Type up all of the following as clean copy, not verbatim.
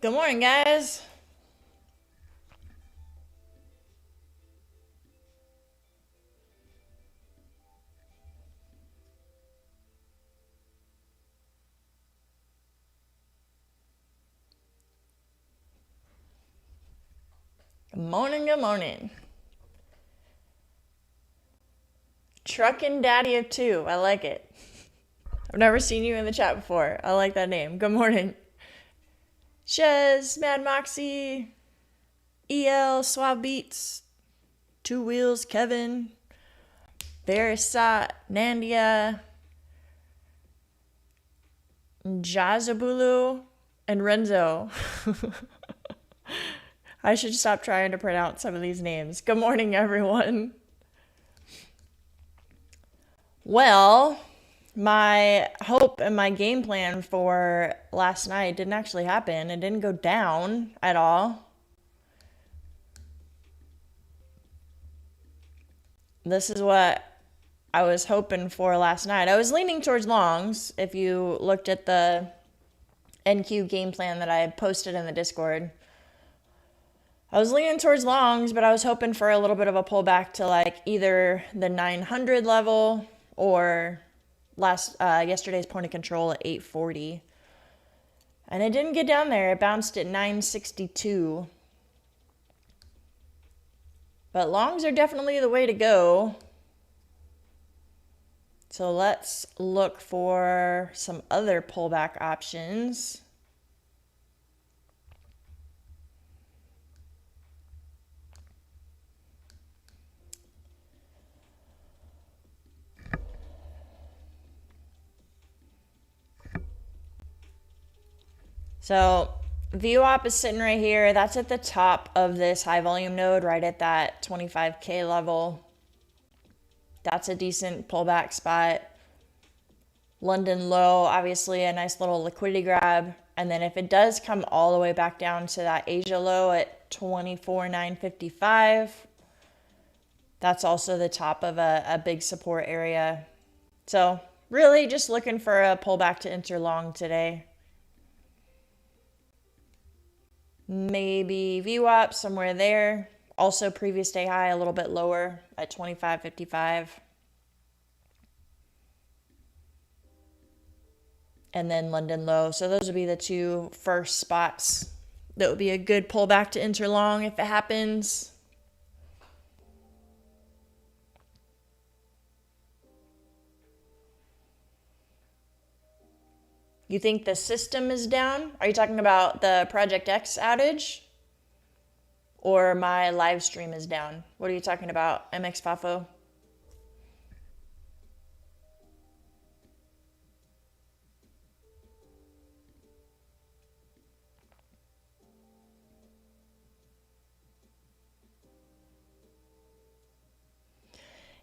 Good morning, guys. Good morning, good morning. Truckin' Daddy of Two. I like it. I've never seen you in the chat before. I like that name. Good morning. Shez, Mad Moxie, EL, Swab Beats, Two Wheels, Kevin, Verisat, Nandia, Jazabulu, and Renzo. I should stop trying to pronounce some of these names. Good morning, everyone. Well, my hope and my game plan for last night didn't actually happen. It didn't go down at all. This is what I was hoping for last night. I was leaning towards longs. If you looked at the NQ game plan that I had posted in the Discord, I was leaning towards longs, but I was hoping for a little bit of a pullback to like either the 900 level or yesterday's point of control at 840. And it didn't get down there. It bounced at 962. But longs are definitely the way to go. So let's look for some other pullback options. So VWAP is sitting right here. That's at the top of this high volume node, right at that 25K level. That's a decent pullback spot. London low, obviously a nice little liquidity grab. And then if it does come all the way back down to that Asia low at 24,955, that's also the top of a big support area. So really just looking for a pullback to enter long today. Maybe VWAP somewhere there. Also previous day high a little bit lower at 25.55. And then London low. So those would be the two first spots that would be a good pullback to enter long if it happens. You think the system is down? Are you talking about the Project X outage? Or my live stream is down? What are you talking about, MX Fafo?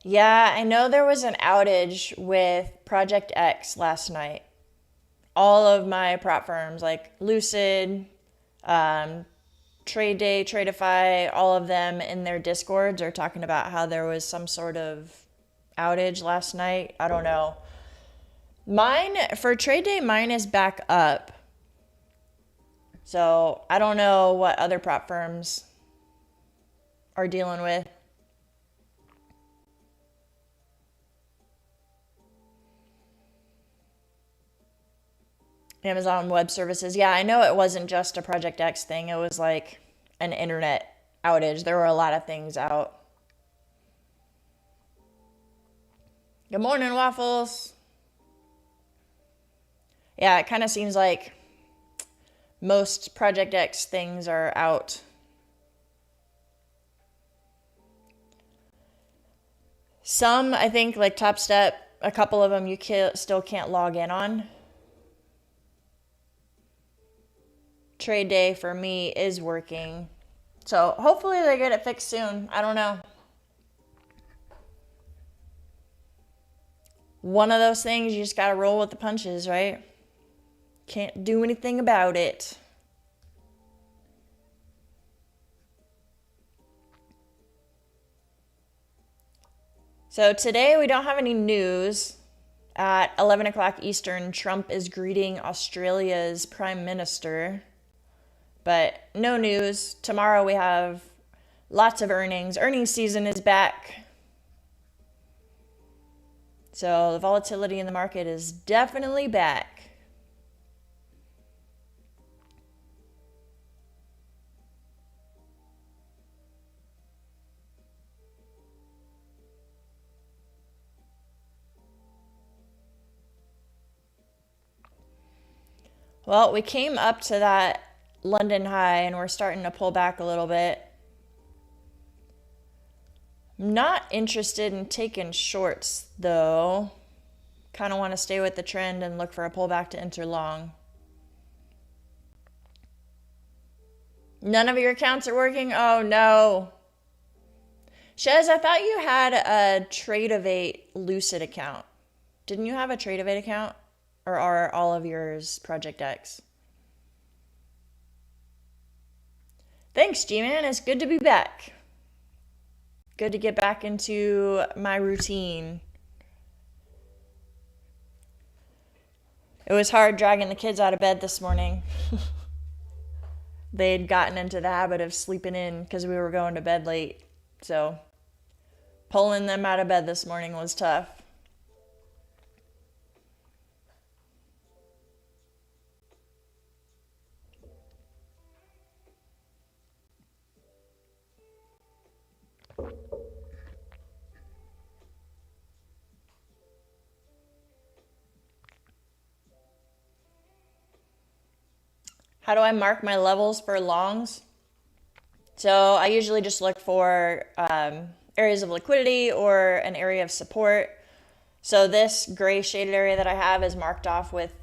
Yeah, I know there was an outage with Project X last night. All of my prop firms like Lucid, TradeDay, Tradeify, all of them in their Discords are talking about how there was some sort of outage last night. I don't know. Mine, for TradeDay, mine is back up. So I don't know what other prop firms are dealing with. Amazon Web Services. Yeah, I know it wasn't just a Project X thing. It was like an internet outage. There were a lot of things out. Good morning, Waffles. Yeah, it kind of seems like most Project X things are out. Some, I think, like Top Step, a couple of them you still can't log in on. TradeDay for me is working. So hopefully they get it fixed soon. I don't know. One of those things, you just gotta roll with the punches, right? Can't do anything about it. So today we don't have any news. At 11 o'clock Eastern, Trump is greeting Australia's Prime Minister. But no news. Tomorrow we have lots of earnings. Earnings season is back. So the volatility in the market is definitely back. Well, we came up to that London high and we're starting to pull back a little bit. I'm not interested in taking shorts though. Kind of want to stay with the trend and look for a pullback to enter long. None of your accounts are working? Oh no. Shez, I thought you had a TradeDay Lucid account. Didn't you have a TradeDay account? Or are all of yours Project X? Thanks, G-Man. It's good to be back. Good to get back into my routine. It was hard dragging the kids out of bed this morning. They'd gotten into the habit of sleeping in because we were going to bed late. So pulling them out of bed this morning was tough. How do I mark my levels for longs? So I usually just look for areas of liquidity or an area of support. So this gray shaded area that I have is marked off with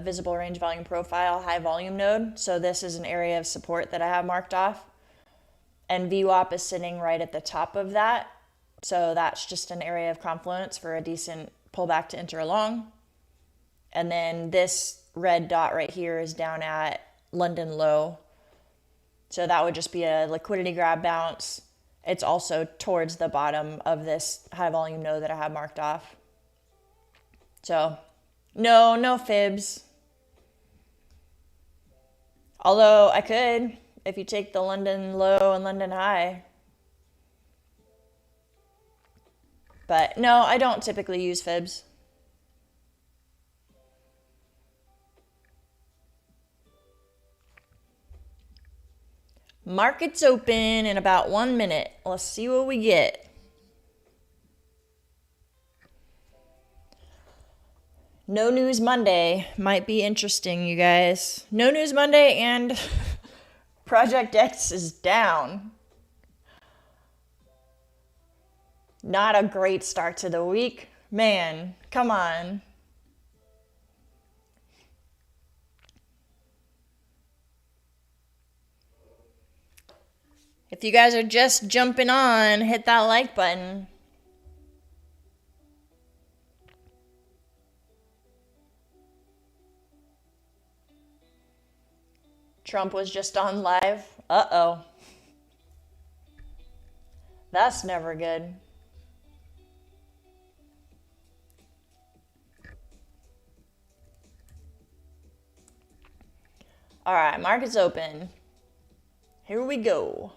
visible range volume profile, high volume node. So this is an area of support that I have marked off. And VWAP is sitting right at the top of that. So that's just an area of confluence for a decent pullback to enter a long. And then this red dot right here is down at London low. So that would just be a liquidity grab bounce. It's also towards the bottom of this high volume node that I have marked off. So no fibs. Although I could, if you take the London low and London high. But no, I don't typically use fibs. Market's open in about 1 minute. Let's see what we get. No News Monday might be interesting, you guys. No News Monday and Project X is down. Not a great start to the week. Man, come on. If you guys are just jumping on, hit that like button. Trump was just on live. Uh-oh. That's never good. All right, market's open. Here we go.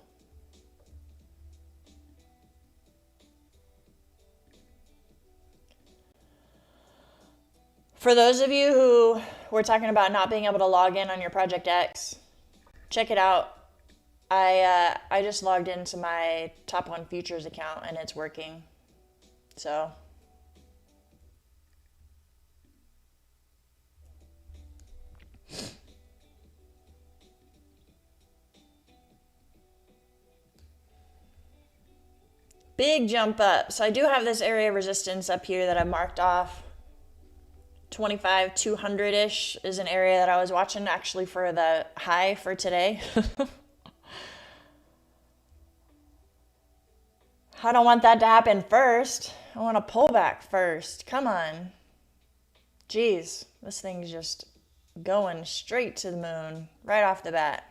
For those of you who were talking about not being able to log in on your Project X, check it out. I just logged into my Top 1 Futures account and it's working. So big jump up. So I do have this area of resistance up here that I marked off. 25, 200-ish is an area that I was watching actually for the high for today. I don't want that to happen first. I want to pull back first. Come on. Jeez, this thing's just going straight to the moon right off the bat.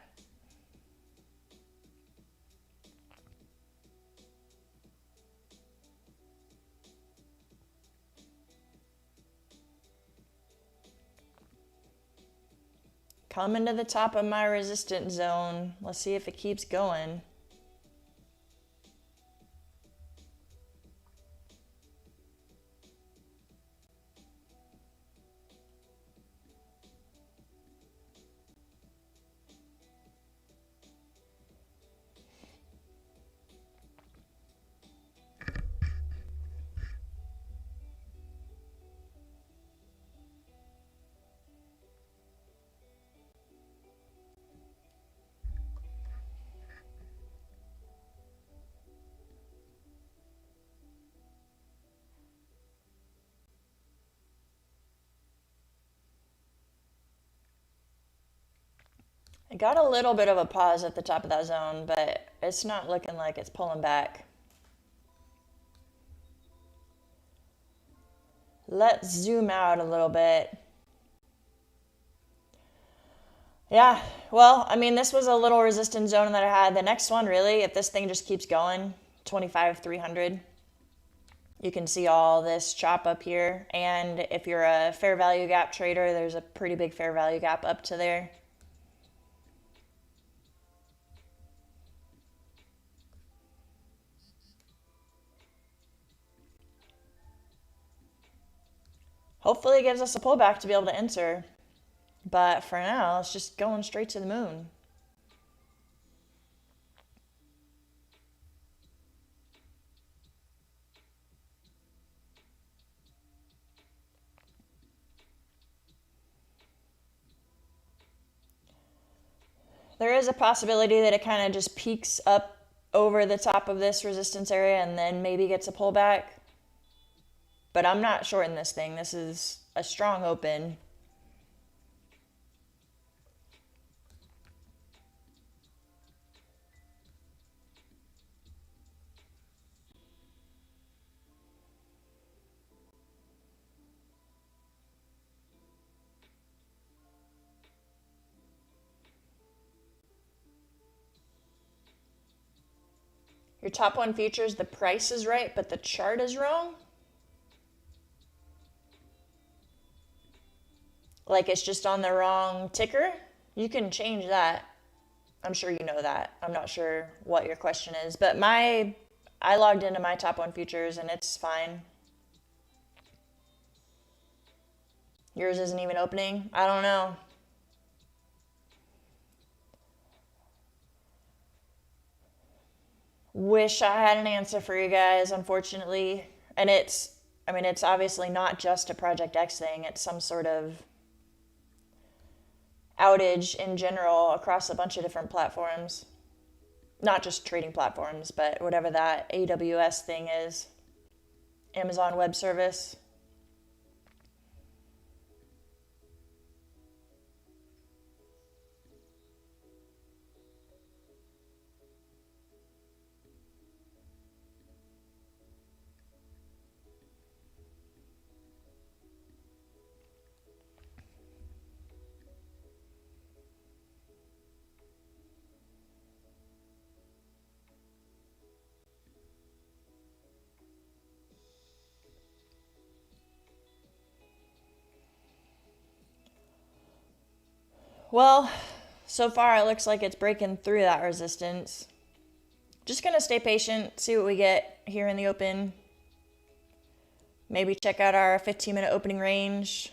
Coming to the top of my resistance zone. Let's see if it keeps going. I got a little bit of a pause at the top of that zone, but it's not looking like it's pulling back. Let's zoom out a little bit. Yeah, well, I mean, this was a little resistance zone that I had. The next one, really, if this thing just keeps going, 25,300. You can see all this chop up here. And if you're a fair value gap trader, there's a pretty big fair value gap up to there. Hopefully it gives us a pullback to be able to enter. But for now, it's just going straight to the moon. There is a possibility that it kind of just peaks up over the top of this resistance area and then maybe gets a pullback. But I'm not shorting this thing. This is a strong open. Your top one futures, the price is right, but the chart is wrong. Like it's just on the wrong ticker. You can change that. I'm sure you know that. I'm not sure what your question is, but I logged into my top one futures and it's fine. Yours isn't even opening? I don't know. Wish I had an answer for you guys, unfortunately. And it's obviously not just a Project X thing. It's some sort of outage in general across a bunch of different platforms. Not just trading platforms, but whatever that AWS thing is. Amazon Web Service. Well, so far it looks like it's breaking through that resistance. Just gonna stay patient, see what we get here in the open. Maybe check out our 15-minute opening range.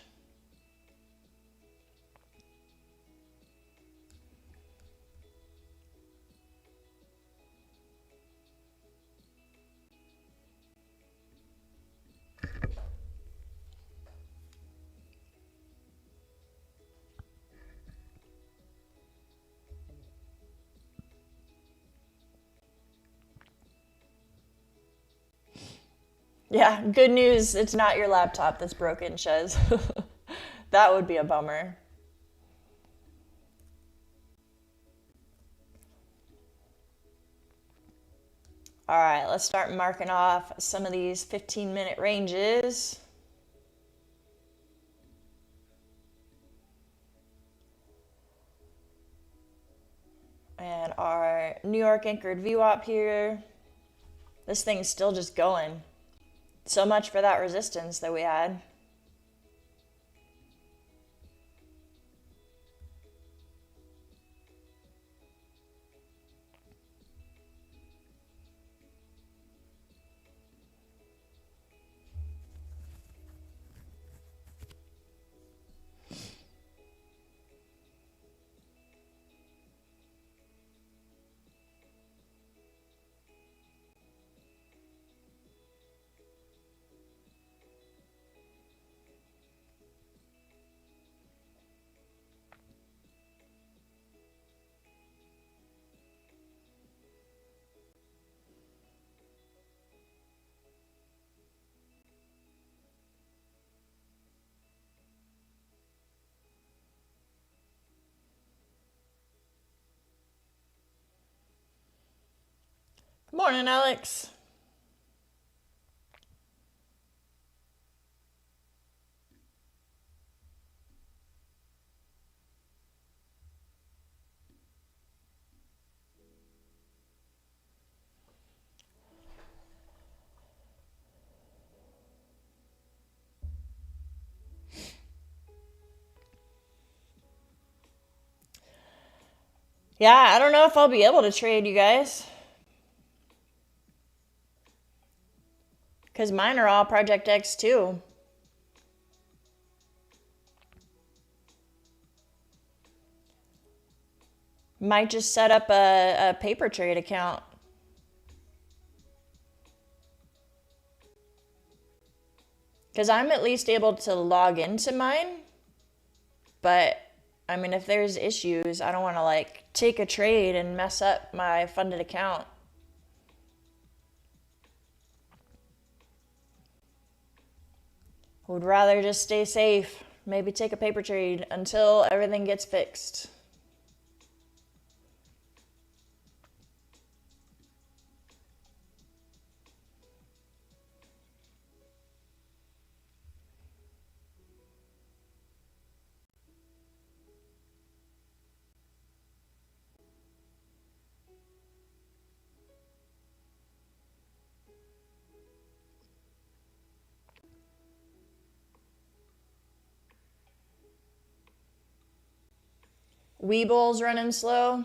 Yeah, good news, it's not your laptop that's broken, Shez. That would be a bummer. All right, let's start marking off some of these 15-minute ranges. And our New York anchored VWAP here. This thing's still just going. So much for that resistance that we had. Morning, Alex. Yeah, I don't know if I'll be able to trade, you guys. Because mine are all Project X too. Might just set up a paper trade account. Because I'm at least able to log into mine. But, I mean, if there's issues, I don't want to, like, take a trade and mess up my funded account. Would rather just stay safe. Maybe take a paper trade until everything gets fixed. Weeble's running slow.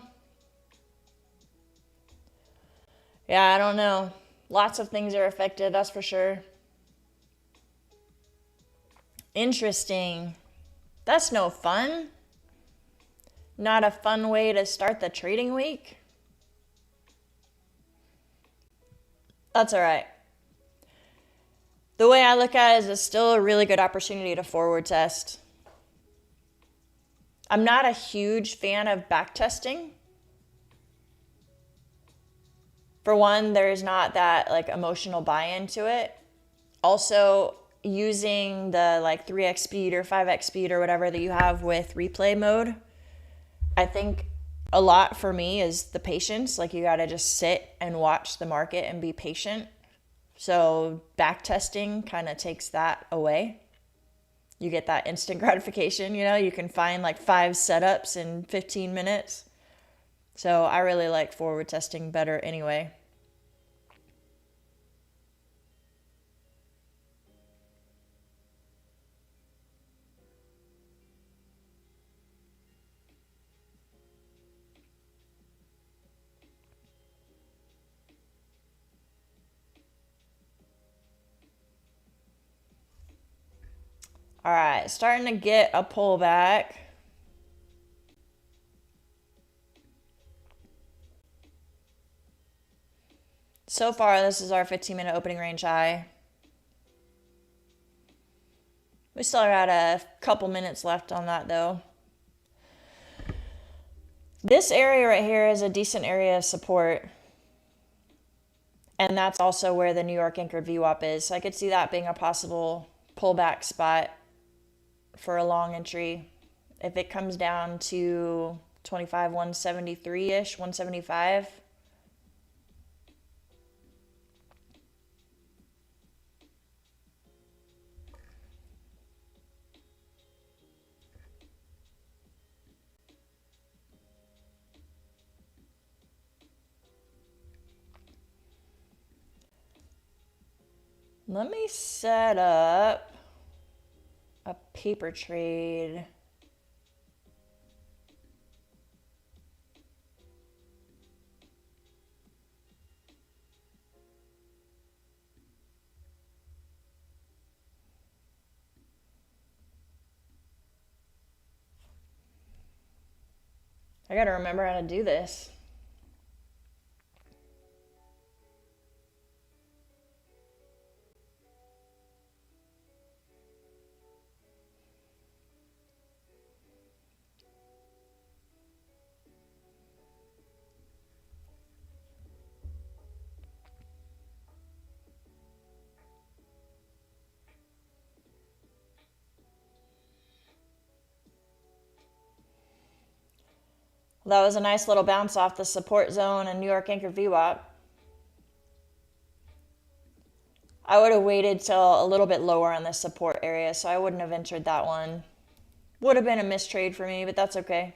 Yeah, I don't know. Lots of things are affected, that's for sure. Interesting. That's no fun. Not a fun way to start the trading week. That's all right. The way I look at it is it's still a really good opportunity to forward test. I'm not a huge fan of back testing. For one, there's not that like emotional buy-in to it. Also, using the like 3x speed or 5x speed or whatever that you have with replay mode, I think a lot for me is the patience. Like you got to just sit and watch the market and be patient. So back testing kind of takes that away. You get that instant gratification, you know, you can find like 5 setups in 15 minutes. So I really like forward testing better anyway. All right, starting to get a pullback. So far, this is our 15-minute opening range high. We still got a couple minutes left on that though. This area right here is a decent area of support. And that's also where the New York anchored VWAP is. So I could see that being a possible pullback spot for a long entry. If it comes down to 25, 173-ish, 175. Let me set up a paper trade. I gotta remember how to do this. That was a nice little bounce off the support zone and New York anchor VWAP. I would have waited till a little bit lower on this support area, so I wouldn't have entered that one. Would have been a mistrade for me, but that's okay.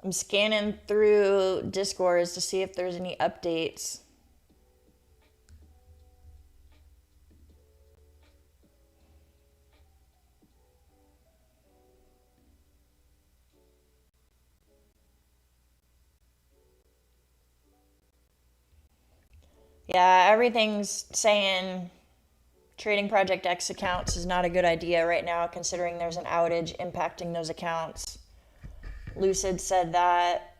I'm scanning through Discords to see if there's any updates. Yeah, everything's saying trading Project X accounts is not a good idea right now, considering there's an outage impacting those accounts. Lucid said that.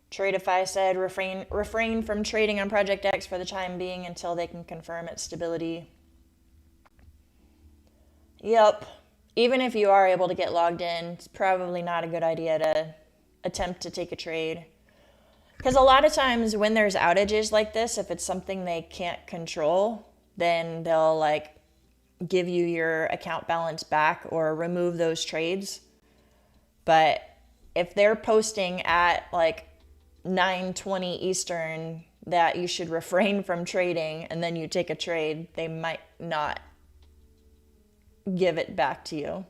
Tradeify said refrain from trading on Project X for the time being until they can confirm its stability. Yep. Even if you are able to get logged in, it's probably not a good idea to attempt to take a trade. Because a lot of times when there's outages like this, if it's something they can't control, then they'll like give you your account balance back or remove those trades. But if they're posting at like 9:20 Eastern that you should refrain from trading and then you take a trade, they might not give it back to you.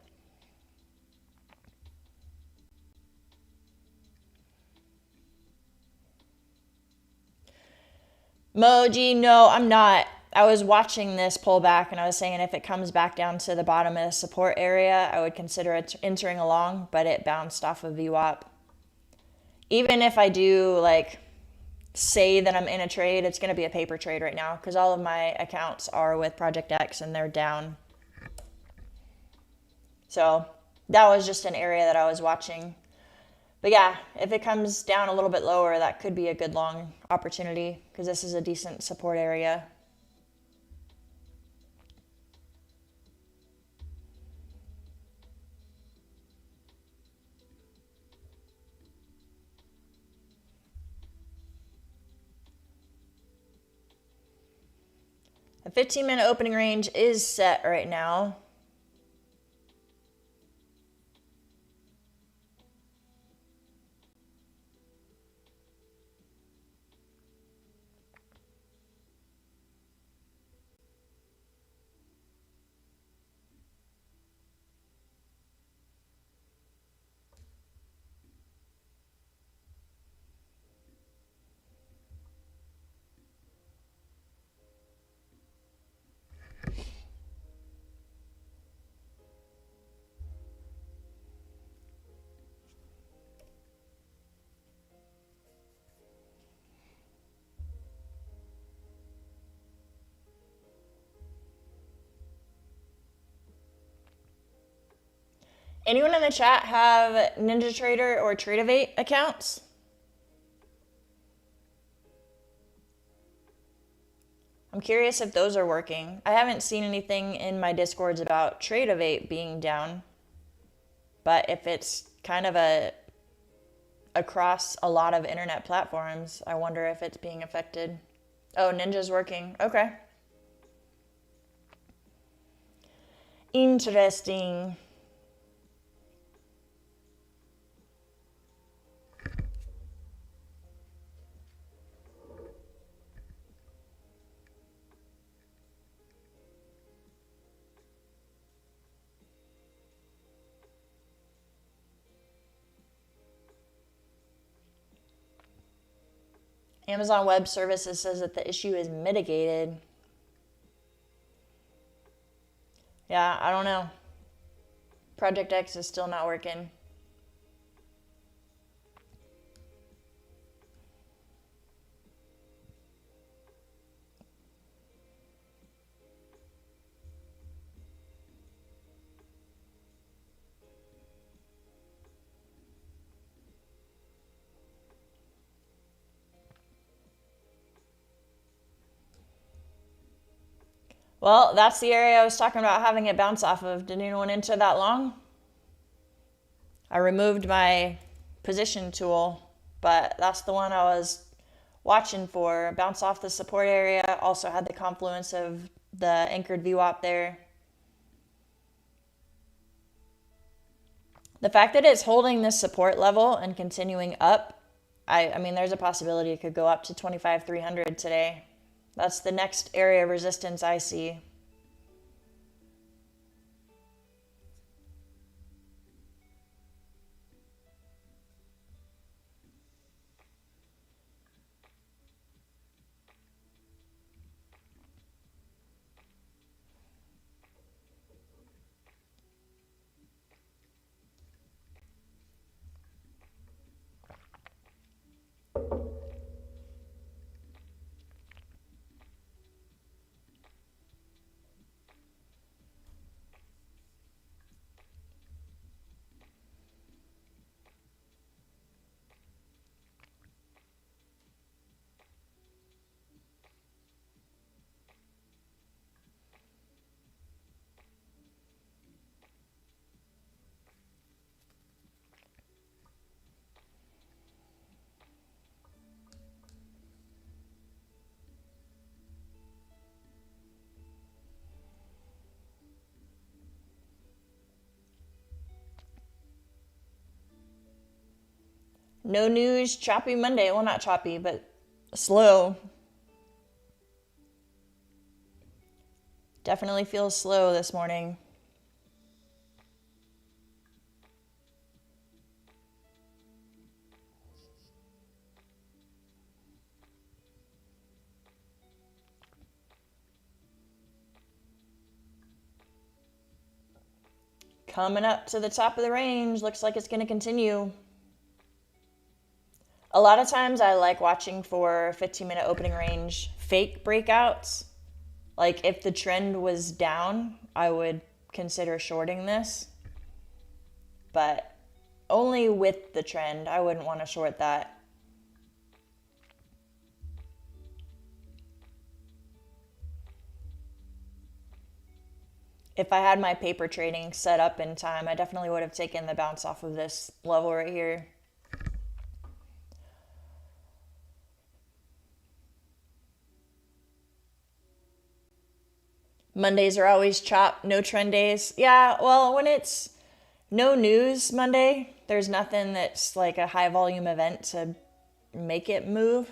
Moji, no, I'm not. I was watching this pull back and I was saying if it comes back down to the bottom of the support area, I would consider it entering along, but it bounced off of VWAP. Even if I do like say that I'm in a trade, it's going to be a paper trade right now because all of my accounts are with Project X and they're down. So that was just an area that I was watching. But yeah, if it comes down a little bit lower, that could be a good long opportunity because this is a decent support area. The 15-minute opening range is set right now. Anyone in the chat have NinjaTrader or TradeDay accounts? I'm curious if those are working. I haven't seen anything in my Discords about TradeDay being down, but if it's kind of across a lot of internet platforms, I wonder if it's being affected. Oh, Ninja's working. Okay. Interesting. Amazon Web Services says that the issue is mitigated. Yeah, I don't know. Project X is still not working. Well, that's the area I was talking about having it bounce off of. Did anyone enter that long? I removed my position tool, but that's the one I was watching for. Bounce off the support area. Also had the confluence of the anchored VWAP there. The fact that it's holding this support level and continuing up, I mean, there's a possibility it could go up to 25,300 today. That's the next area of resistance I see. No news, choppy Monday. Well, not choppy, but slow. Definitely feels slow this morning. Coming up to the top of the range. Looks like it's going to continue. A lot of times I like watching for 15-minute opening range fake breakouts. Like if the trend was down, I would consider shorting this. But only with the trend. I wouldn't want to short that. If I had my paper trading set up in time, I definitely would have taken the bounce off of this level right here. Mondays are always chop, no trend days. Yeah, well, when it's no news Monday, there's nothing that's like a high volume event to make it move.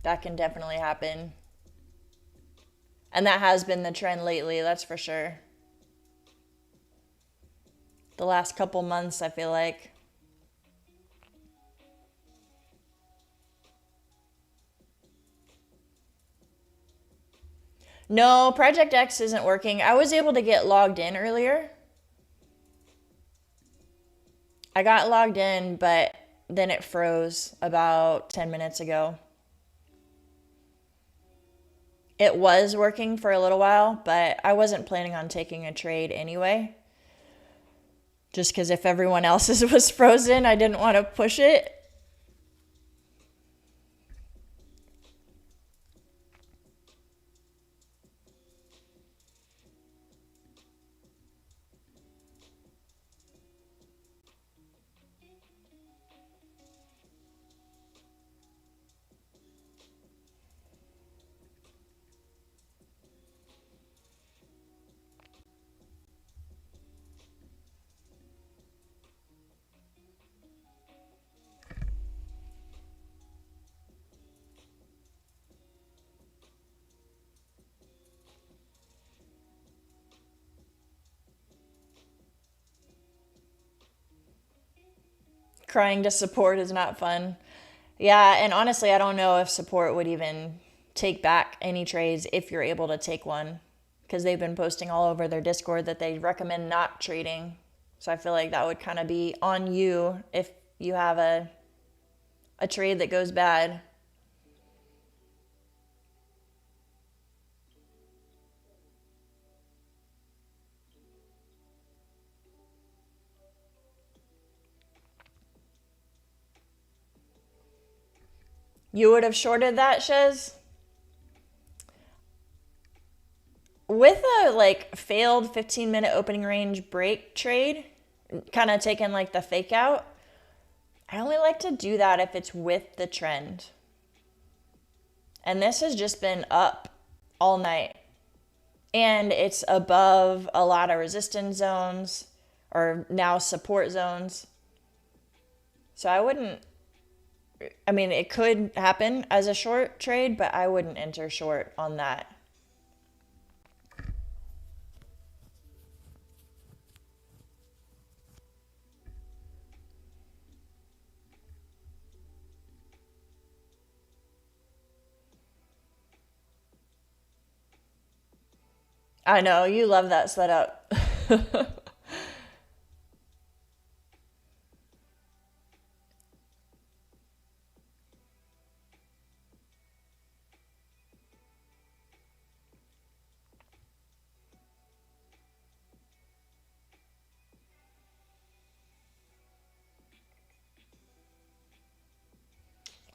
That can definitely happen. And that has been the trend lately, that's for sure. The last couple months, I feel like. No, Project X isn't working. I was able to get logged in earlier. I got logged in, but then it froze about 10 minutes ago. It was working for a little while, but I wasn't planning on taking a trade anyway. Just because if everyone else's was frozen, I didn't want to push it. Crying to support is not fun. Yeah, and honestly, I don't know if support would even take back any trades if you're able to take one. because they've been posting all over their Discord that they recommend not trading. So I feel like that would kind of be on you if you have a trade that goes bad. You would have shorted that, Shiz? With a like failed 15-minute opening range break trade, kind of taking like the fake out, I only like to do that if it's with the trend. And this has just been up all night. And it's above a lot of resistance zones, or now support zones. So I mean, it could happen as a short trade, but I wouldn't enter short on that. I know, you love that setup.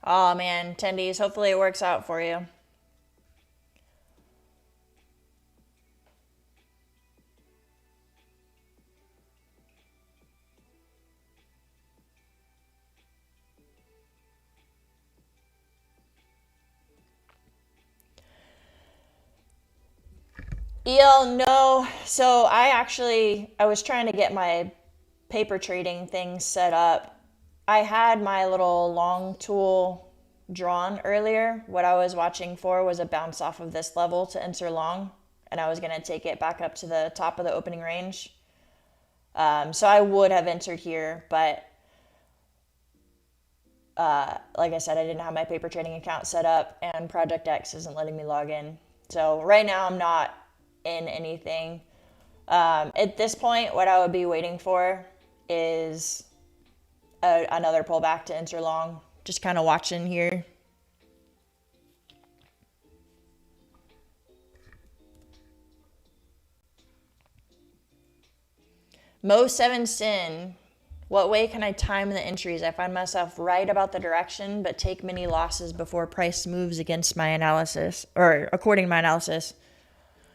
Oh man, attendees, hopefully it works out for you. No. So I was trying to get my paper trading thing set up. I had my little long tool drawn earlier. What I was watching for was a bounce off of this level to enter long, and I was going to take it back up to the top of the opening range. So I would have entered here, but like I said, I didn't have my paper trading account set up, and Project X isn't letting me log in. So right now I'm not in anything. At this point, what I would be waiting for is another pullback to enter long. Just kind of watching here. Mo7 Sin. What way can I time the entries? I find myself right about the direction, but take many losses before price moves against my analysis, or according to my analysis.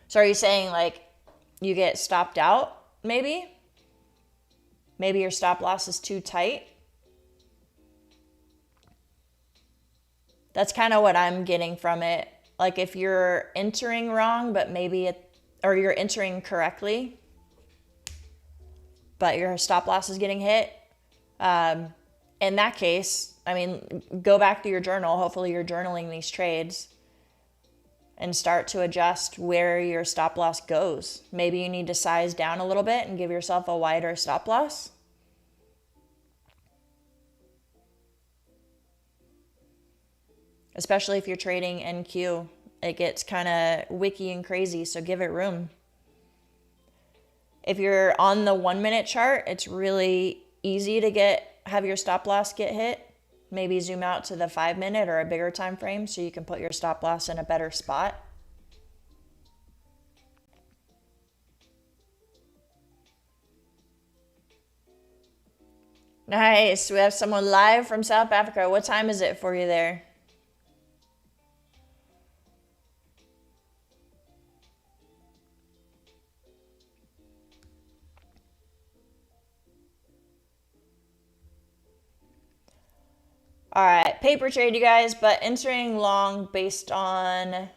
So are you saying like you get stopped out, maybe? Maybe your stop loss is too tight? That's kind of what I'm getting from it. Like if you're entering wrong, but or you're entering correctly, but your stop loss is getting hit. In that case, I mean, go back to your journal. Hopefully you're journaling these trades and start to adjust where your stop loss goes. Maybe you need to size down a little bit and give yourself a wider stop loss. Especially if you're trading NQ. It gets kind of wicky and crazy, so give it room. If you're on the 1 minute chart, it's really easy to have your stop loss get hit. Maybe zoom out to the 5 minute or a bigger time frame so you can put your stop loss in a better spot. Nice. We have someone live from South Africa. What time is it for you there? All right, paper trade, you guys, but entering long based on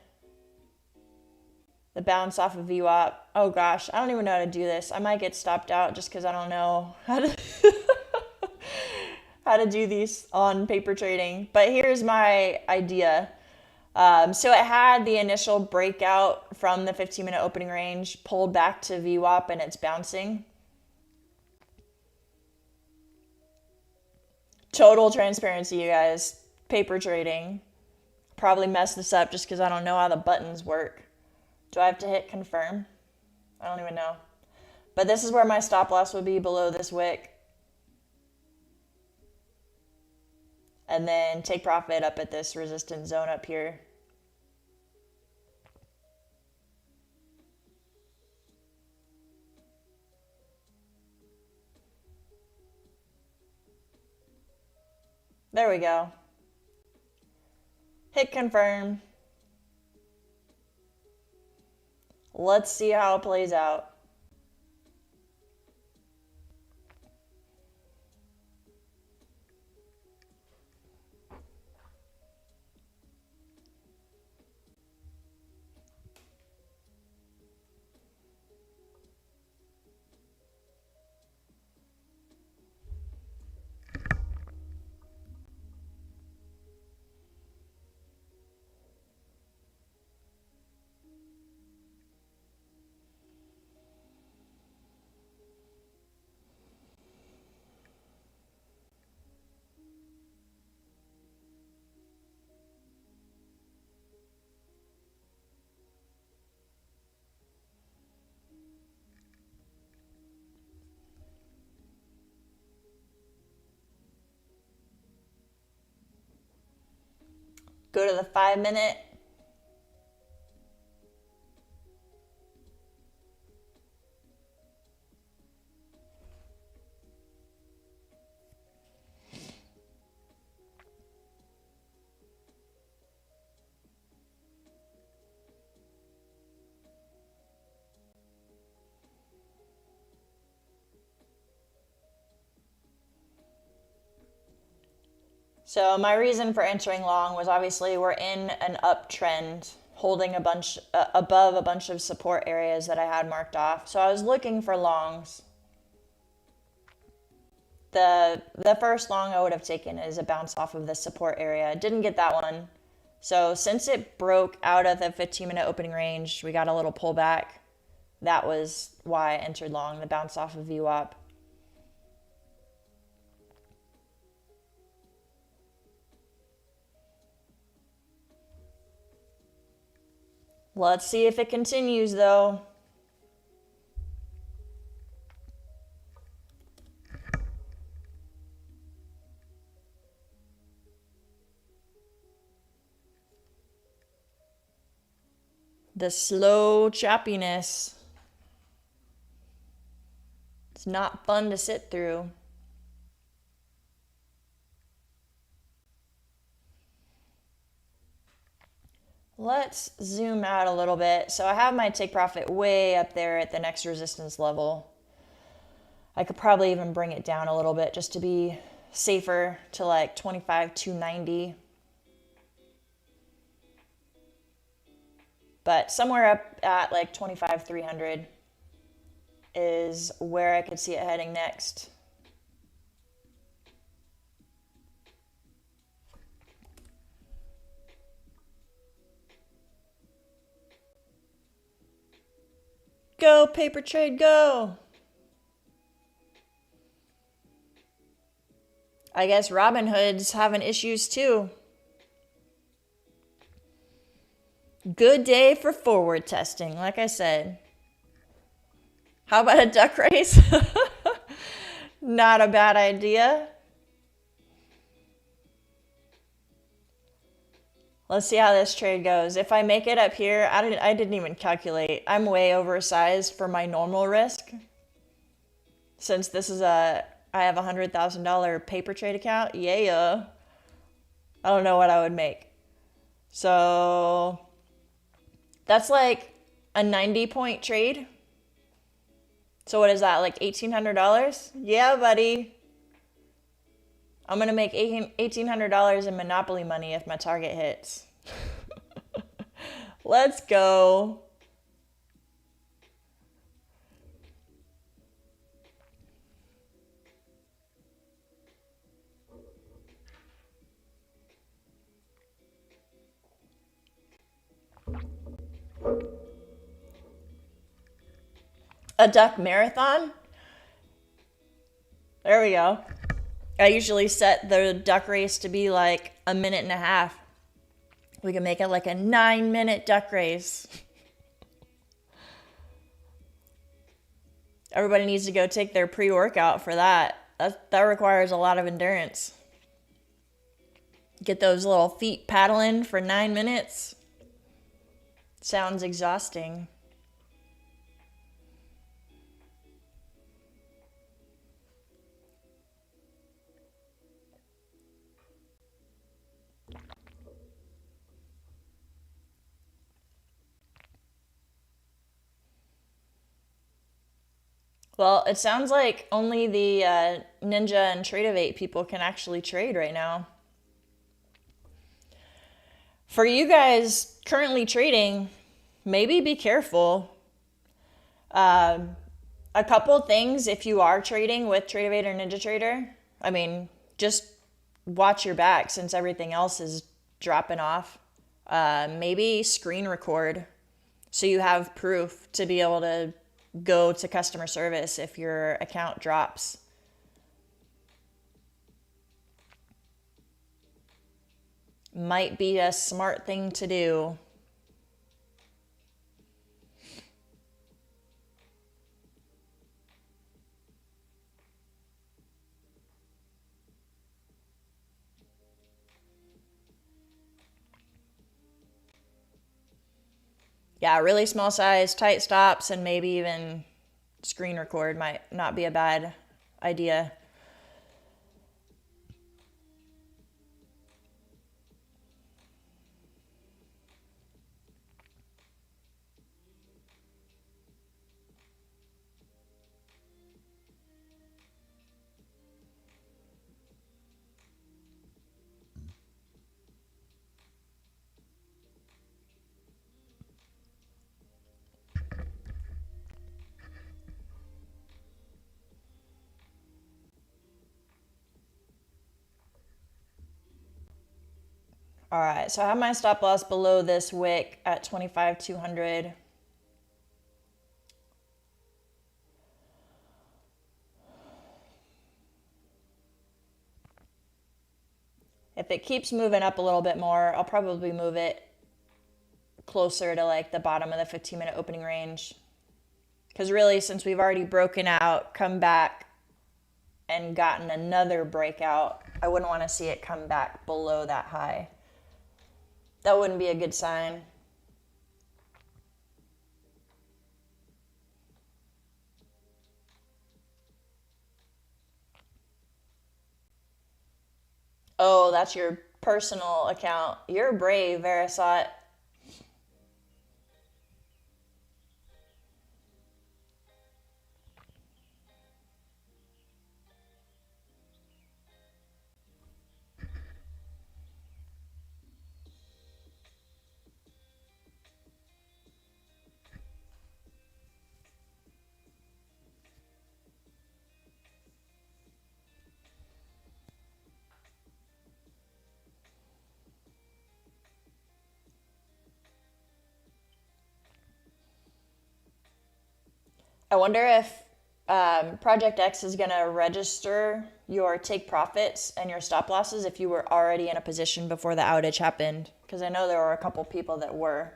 the bounce off of VWAP. Oh gosh, I don't even know how to do this. I might get stopped out just because I don't know how to how to do these on paper trading. But here's my idea. So it had the initial breakout from the 15-minute opening range, pulled back to VWAP, and it's bouncing. Total transparency, you guys. Paper trading. Probably messed this up just because I don't know how the buttons work. Do I have to hit confirm? I don't even know. But this is where my stop loss would be, below this wick. And then take profit up at this resistance zone up here. There we go. Hit confirm. Let's see how it plays out. Go to the 5-minute. So my reason for entering long was obviously we're in an uptrend, holding a bunch above a bunch of support areas that I had marked off. So I was looking for longs. The first long I would have taken is a bounce off of the support area. Didn't get that one. So since it broke out of the 15-minute opening range, we got a little pullback. That was why I entered long, the bounce off of VWAP. Let's see if it continues though. The slow choppiness. It's not fun to sit through. Let's zoom out a little bit. So I have my take profit way up there at the next resistance level. I could probably even bring it down a little bit just to be safer, to like 25,290. But somewhere up at like 25,300 is where I could see it heading next. Go, paper trade, go. I guess Robinhood's having issues too. Good day for forward testing, like I said. How about a duck race? Not a bad idea. Let's see how this trade goes. If I make it up here, I didn't even calculate. I'm way oversized for my normal risk. Since this is I have a $100,000 paper trade account. Yeah. I don't know what I would make. So that's like a 90-point trade. So what is that, like $1,800? Yeah, buddy. I'm going to make $1,800 in Monopoly money if my target hits. Let's go. A duck marathon? There we go. I usually set the duck race to be like a minute and a half. We can make it like a 9-minute duck race. Everybody needs to go take their pre-workout for that. That requires a lot of endurance. Get those little feet paddling for 9 minutes. Sounds exhausting. Well, it sounds like only the Ninja and TradeDay people can actually trade right now. For you guys currently trading, maybe be careful. A couple things if you are trading with TradeDay or Ninja Trader. I mean, just watch your back since everything else is dropping off. Maybe screen record so you have proof to be able to go to customer service if your account drops. Might be a smart thing to do. Yeah, really small size, tight stops, and maybe even screen record might not be a bad idea. All right, so I have my stop loss below this wick at 25,200. If it keeps moving up a little bit more, I'll probably move it closer to like the bottom of the 15-minute opening range. Because really, since we've already broken out, come back, and gotten another breakout, I wouldn't want to see it come back below that high. That wouldn't be a good sign. Oh, that's your personal account. You're brave, Verisot. I wonder if Project X is going to register your take profits and your stop losses if you were already in a position before the outage happened. Because I know there were a couple people that were.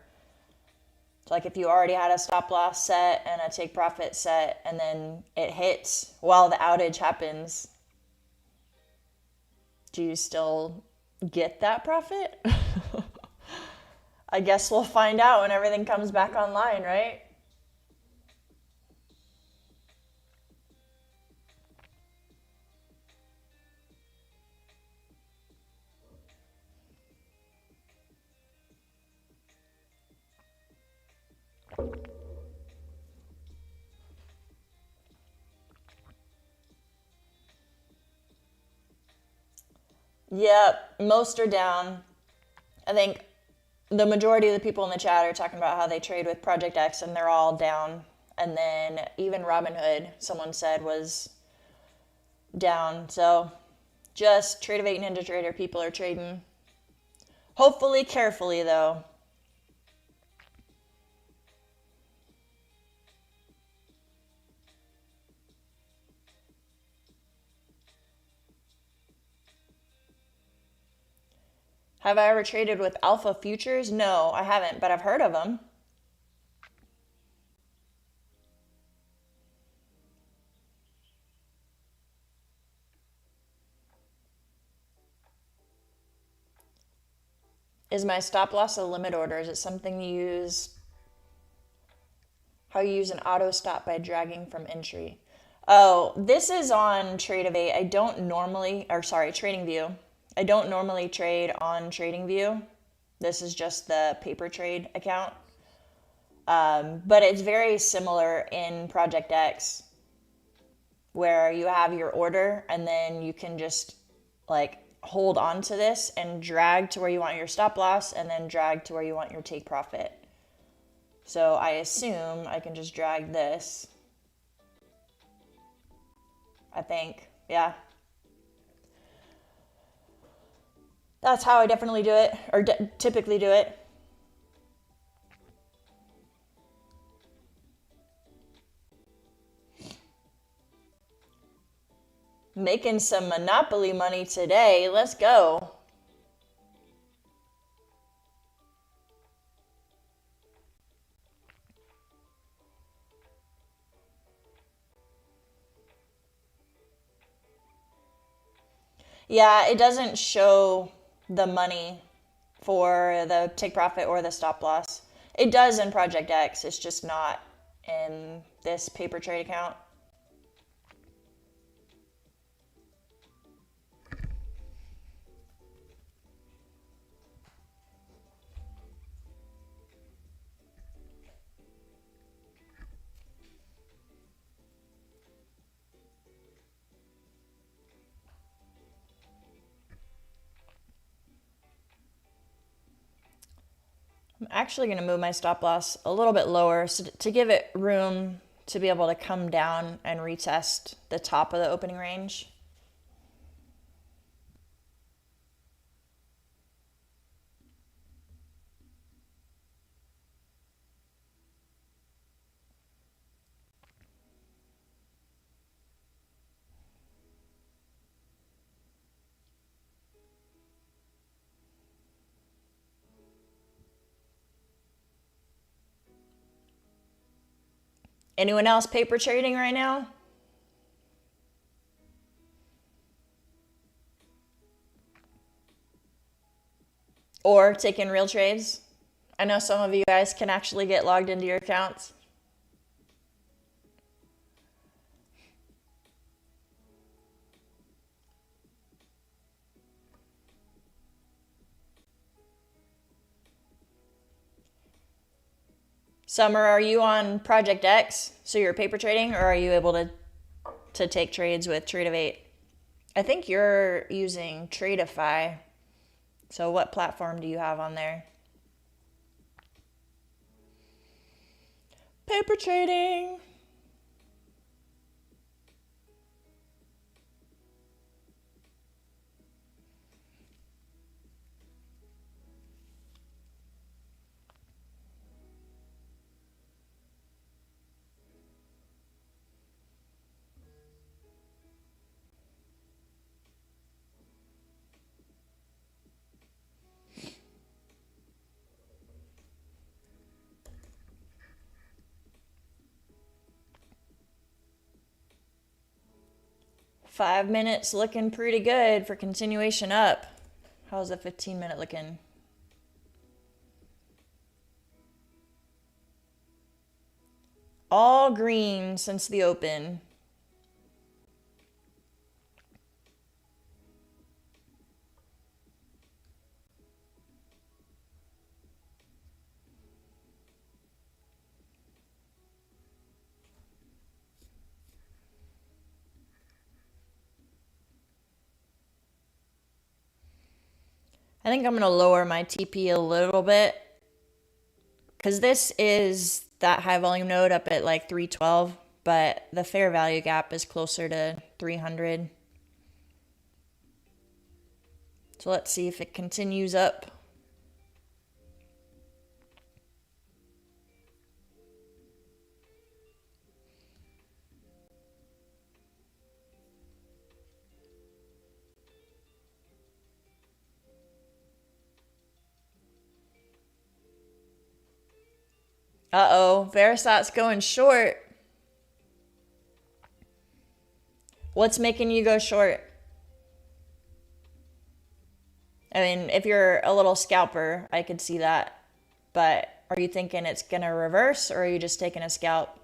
So like if you already had a stop loss set and a take profit set and then it hits while the outage happens, do you still get that profit? I guess we'll find out when everything comes back online, right? Yep, most are down. I think the majority of the people in the chat are talking about how they trade with Project X and they're all down. And then even Robinhood, someone said, was down. So just TradeDay Ninja Trader people are trading. Hopefully carefully though. Have I ever traded with Alpha Futures? No, I haven't, but I've heard of them. Is my stop loss a limit order? Is it something you use? How you use an auto stop by dragging from entry? Oh, this is on TradeDay. I don't normally, or sorry, TradingView. I don't normally trade on TradingView. This is just the paper trade account. But it's very similar in Project X, where you have your order and then you can just like hold on to this and drag to where you want your stop loss and then drag to where you want your take profit. So I assume I can just drag this. I think, yeah. That's how I definitely do it, or typically do it. Making some Monopoly money today. Let's go. Yeah, it doesn't show the money for the take profit or the stop loss. It does in Project X. It's just not in this paper trade account. I'm actually going to move my stop loss a little bit lower so to give it room to be able to come down and retest the top of the opening range. Anyone else paper trading right now? Or taking real trades? I know some of you guys can actually get logged into your accounts. Summer, are you on Project X? So you're paper trading, or are you able to take trades with Trade I think you're using Tradeify. So what platform do you have on there? Paper trading. Five minutes looking pretty good for continuation up. How's the 15-minute looking? All green since the open. I think I'm going to lower my TP a little bit because this is that high volume node up at like 312, but the fair value gap is closer to 300. So let's see if it continues up. Uh-oh, Verisat's going short. What's making you go short? I mean, if you're a little scalper, I could see that. But are you thinking it's going to reverse, or are you just taking a scalp?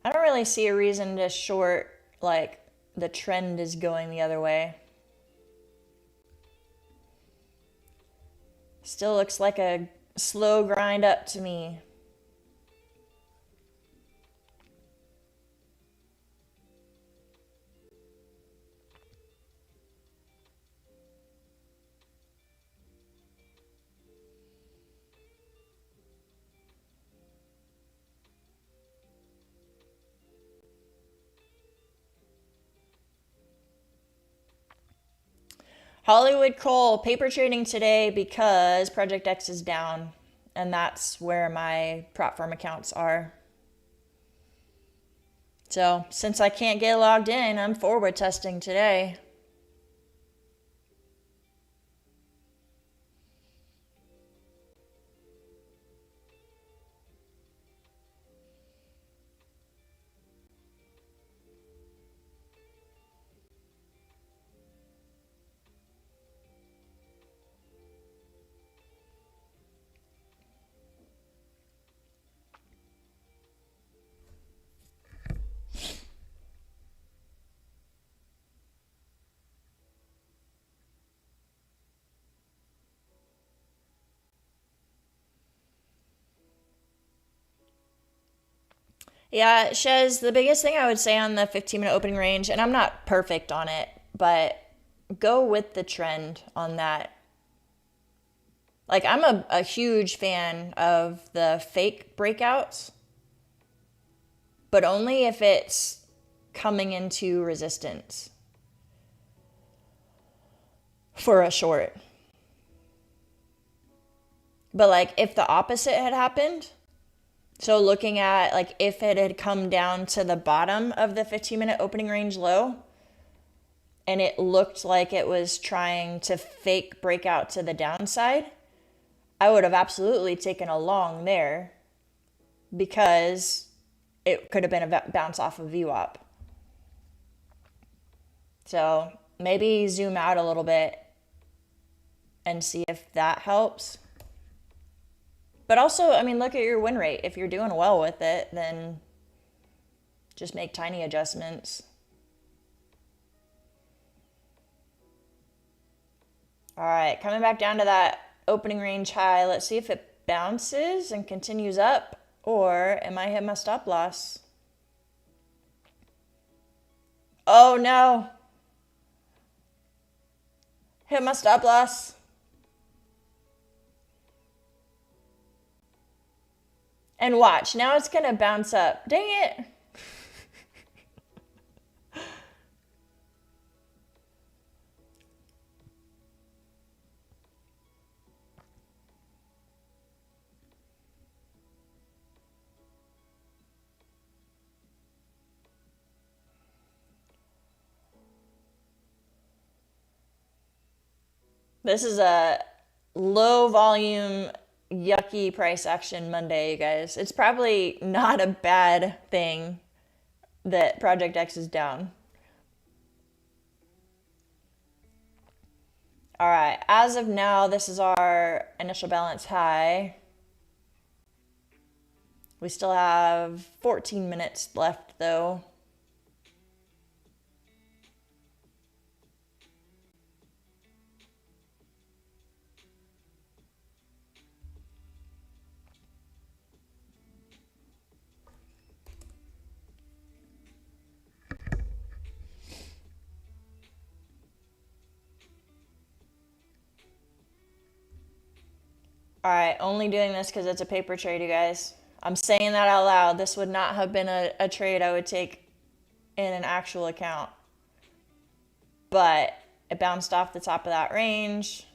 I don't really see a reason to short, like, the trend is going the other way. Still looks like a slow grind up to me. Hollywood Coal, paper trading today because Project X is down. And that's where my prop firm accounts are. So since I can't get logged in, I'm forward testing today. Yeah, Shez, the biggest thing I would say on the 15-minute opening range, and I'm not perfect on it, but go with the trend on that. Like, I'm a huge fan of the fake breakouts, but only if it's coming into resistance for a short. But, like, if the opposite had happened, so looking at, like, if it had come down to the bottom of the 15-minute opening range low, and it looked like it was trying to fake breakout to the downside, I would have absolutely taken a long there because it could have been a bounce off of VWAP. So maybe zoom out a little bit and see if that helps. But also, I mean, look at your win rate. If you're doing well with it, then just make tiny adjustments. All right, coming back down to that opening range high. Let's see if it bounces and continues up, or am I hit my stop loss? Oh no. Hit my stop loss. And watch, now it's gonna bounce up. Dang it. This is a low volume, yucky price action Monday, you guys. It's probably not a bad thing that Project X is down. All right, as of now, this is our initial balance high. We still have 14 minutes left though. All right, only doing this because it's a paper trade, you guys. I'm saying that out loud. This would not have been a trade I would take in an actual account. But it bounced off the top of that range.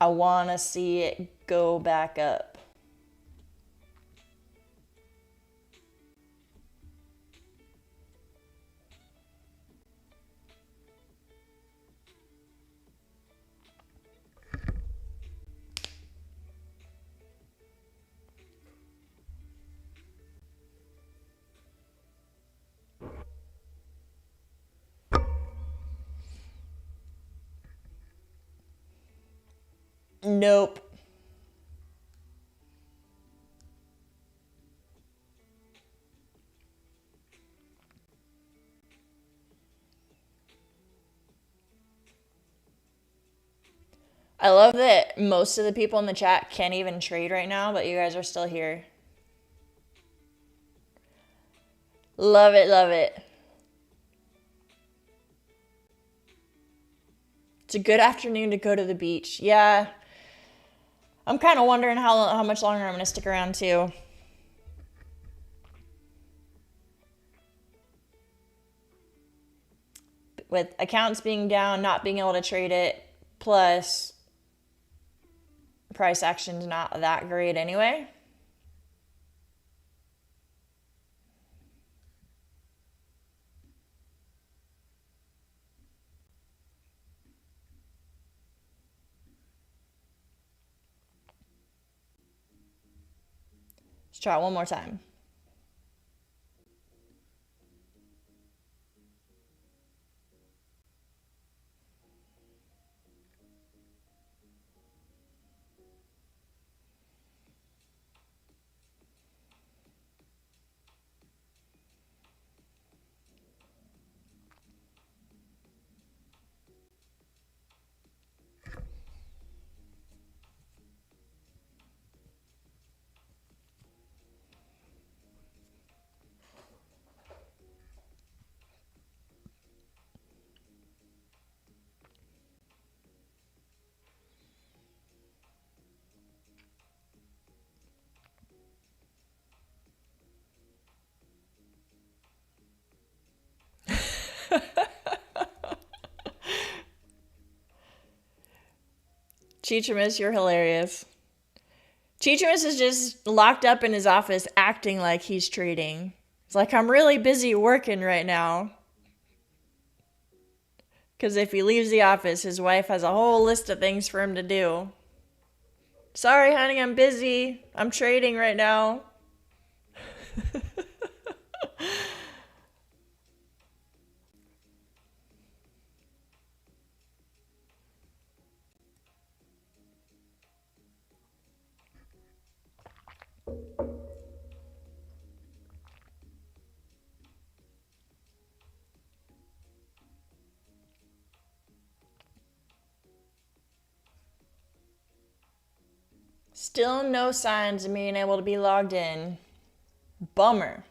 I want to see it go back up. Nope. I love that most of the people in the chat can't even trade right now, but you guys are still here. Love it, love it. It's a good afternoon to go to the beach. Yeah. I'm kind of wondering how much longer I'm going to stick around too. With accounts being down, not being able to trade it, plus price action's not that great anyway. Let's try it one more time. Cheechamus, you're hilarious. Cheechamus is just locked up in his office acting like he's trading. It's like, I'm really busy working right now. Because if he leaves the office, his wife has a whole list of things for him to do. Sorry, honey, I'm busy. I'm trading right now. Still no signs of being able to be logged in. Bummer.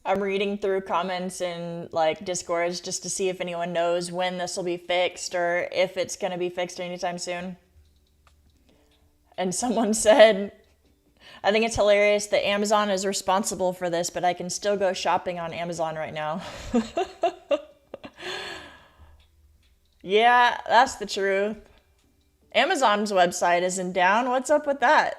I'm reading through comments in like Discords just to see if anyone knows when this will be fixed or if it's going to be fixed anytime soon. And someone said, I think it's hilarious that Amazon is responsible for this, but I can still go shopping on Amazon right now. Yeah, that's the truth. Amazon's website isn't down. What's up with that?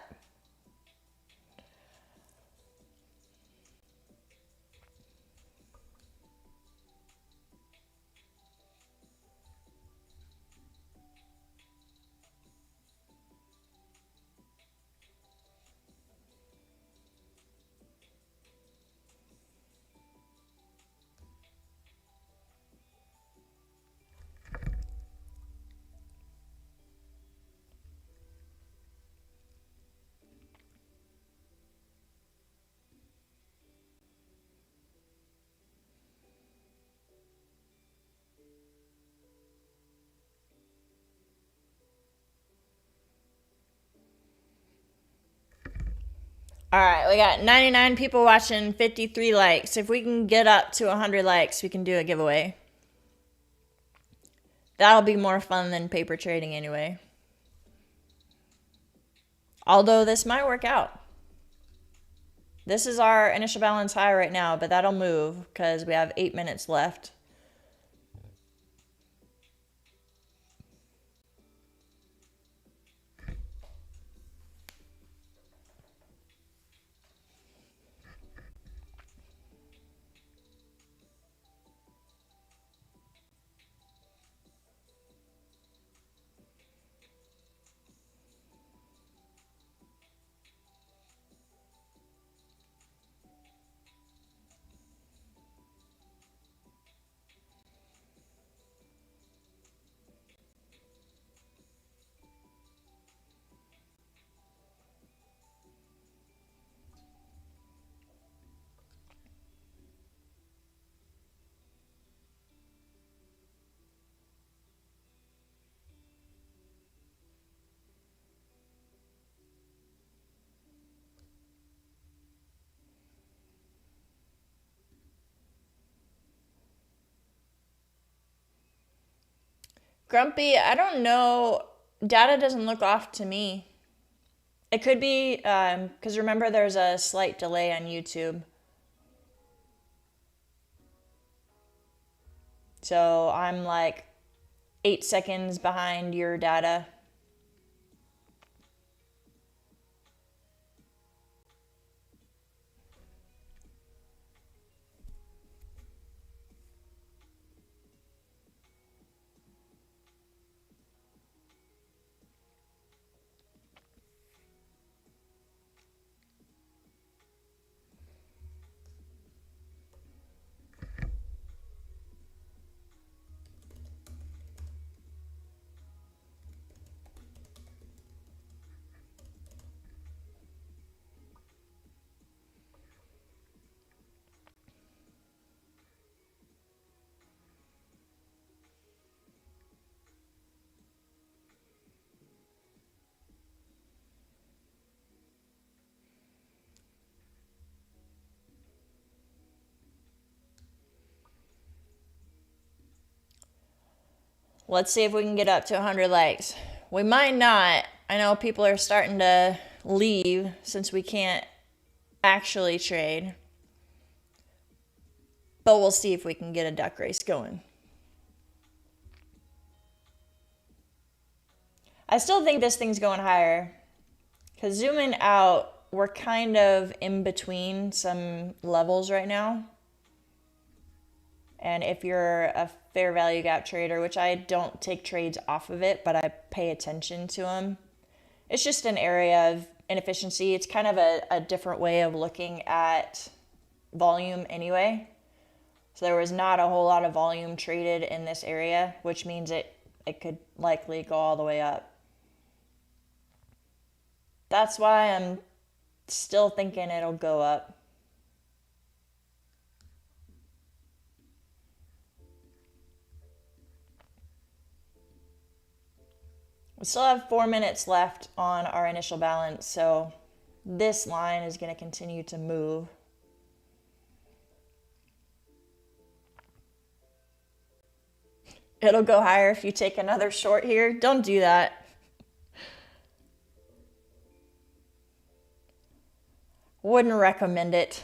All right, we got 99 people watching, 53 likes. If we can get up to 100 likes, we can do a giveaway. That'll be more fun than paper trading anyway. Although this might work out. This is our initial balance high right now, but that'll move because we have 8 minutes left. Grumpy, I don't know. Data doesn't look off to me. It could be because remember there's a slight delay on YouTube. So I'm like 8 seconds behind your data. Let's see if we can get up to 100 likes. We might not. I know people are starting to leave since we can't actually trade. But we'll see if we can get a duck race going. I still think this thing's going higher. Because zooming out, we're kind of in between some levels right now. And if you're a fair value gap trader, which I don't take trades off of it, but I pay attention to them, it's just an area of inefficiency. It's kind of a different way of looking at volume anyway. So there was not a whole lot of volume traded in this area, which means it could likely go all the way up. That's why I'm still thinking it'll go up. We still have 4 minutes left on our initial balance, so this line is going to continue to move. It'll go higher if you take another short here. Don't do that. Wouldn't recommend it.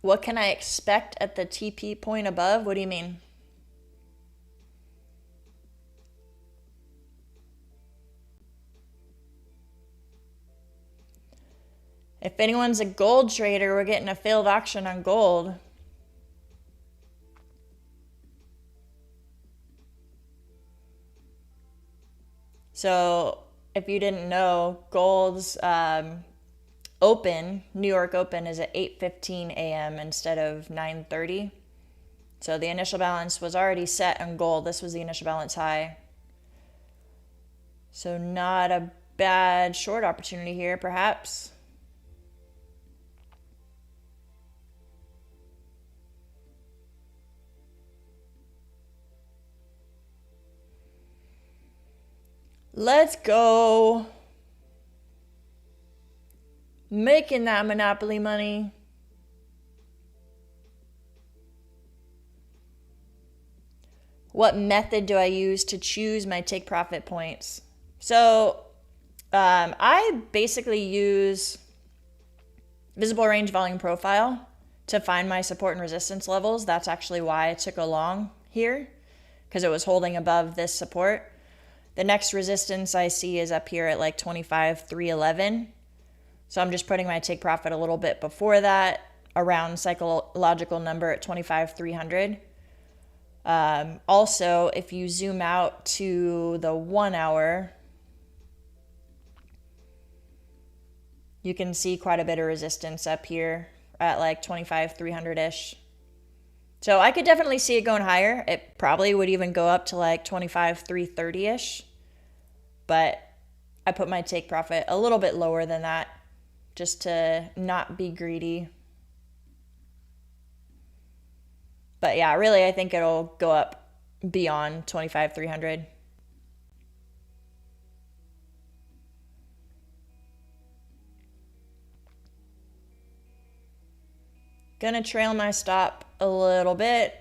What can I expect at the TP point above? What do you mean? If anyone's a gold trader, we're getting a failed auction on gold. So if you didn't know, gold's open, New York open, is at 8:15 a.m. instead of 9:30. So the initial balance was already set on gold. This was the initial balance high. So not a bad short opportunity here, perhaps. Let's go. Making that Monopoly money. What method do I use to choose my take profit points? So I basically use visible range volume profile to find my support and resistance levels. That's actually why I took a long here, because it was holding above this support. The next resistance I see is up here at like 25,311. So I'm just putting my take profit a little bit before that, around psychological number at 25,300. Also, if you zoom out to the 1 hour, you can see quite a bit of resistance up here at like 25,300-ish. So I could definitely see it going higher. It probably would even go up to like 25,330-ish. But I put my take profit a little bit lower than that just to not be greedy. But yeah, really, I think it'll go up beyond 25,300. Gonna trail my stop a little bit.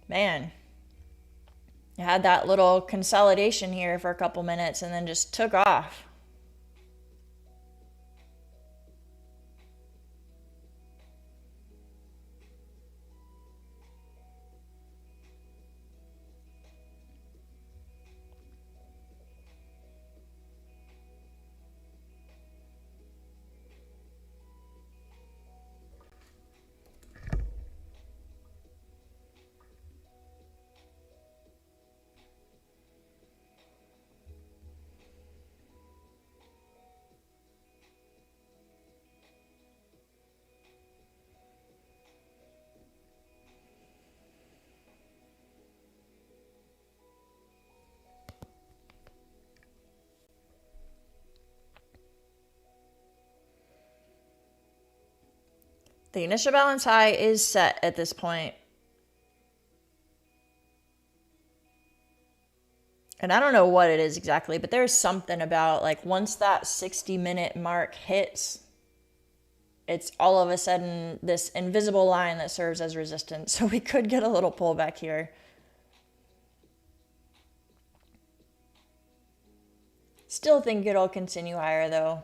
Man, I had that little consolidation here for a couple minutes and then just took off. The initial balance high is set at this point. And I don't know what it is exactly, but there's something about like once that 60-minute mark hits, it's all of a sudden this invisible line that serves as resistance. So we could get a little pullback here. Still think it'll continue higher though.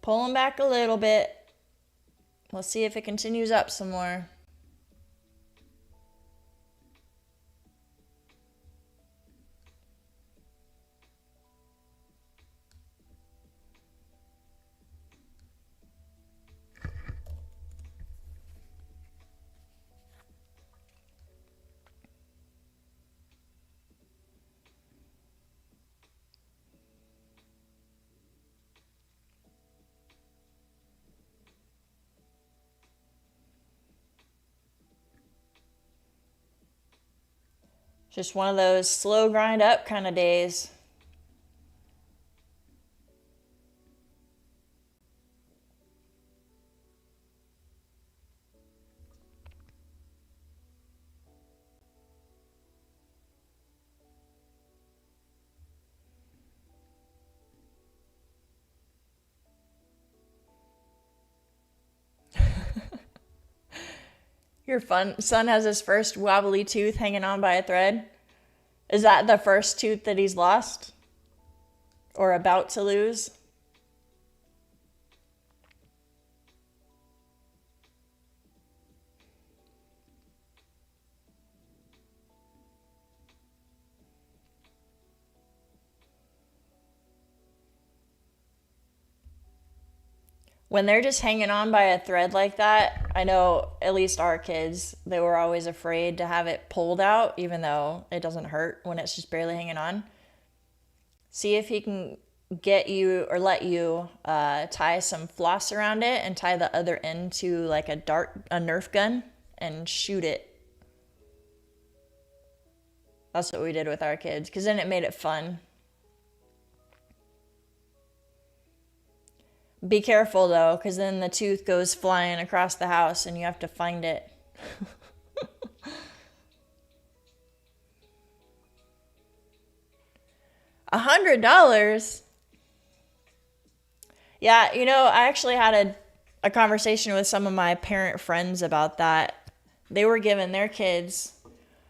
Pulling back a little bit. Let's see if it continues up some more. Just one of those slow grind up kind of days. Your son has his first wobbly tooth hanging on by a thread. Is that the first tooth that he's lost? Or about to lose? When they're just hanging on by a thread like that, I know at least our kids, they were always afraid to have it pulled out, even though it doesn't hurt when it's just barely hanging on. See if he can get you or let you tie some floss around it and tie the other end to like a Nerf gun and shoot it. That's what we did with our kids, because then it made it fun. Be careful though, because then the tooth goes flying across the house and you have to find it. $100? Yeah, I actually had a conversation with some of my parent friends about that. They were giving their kids,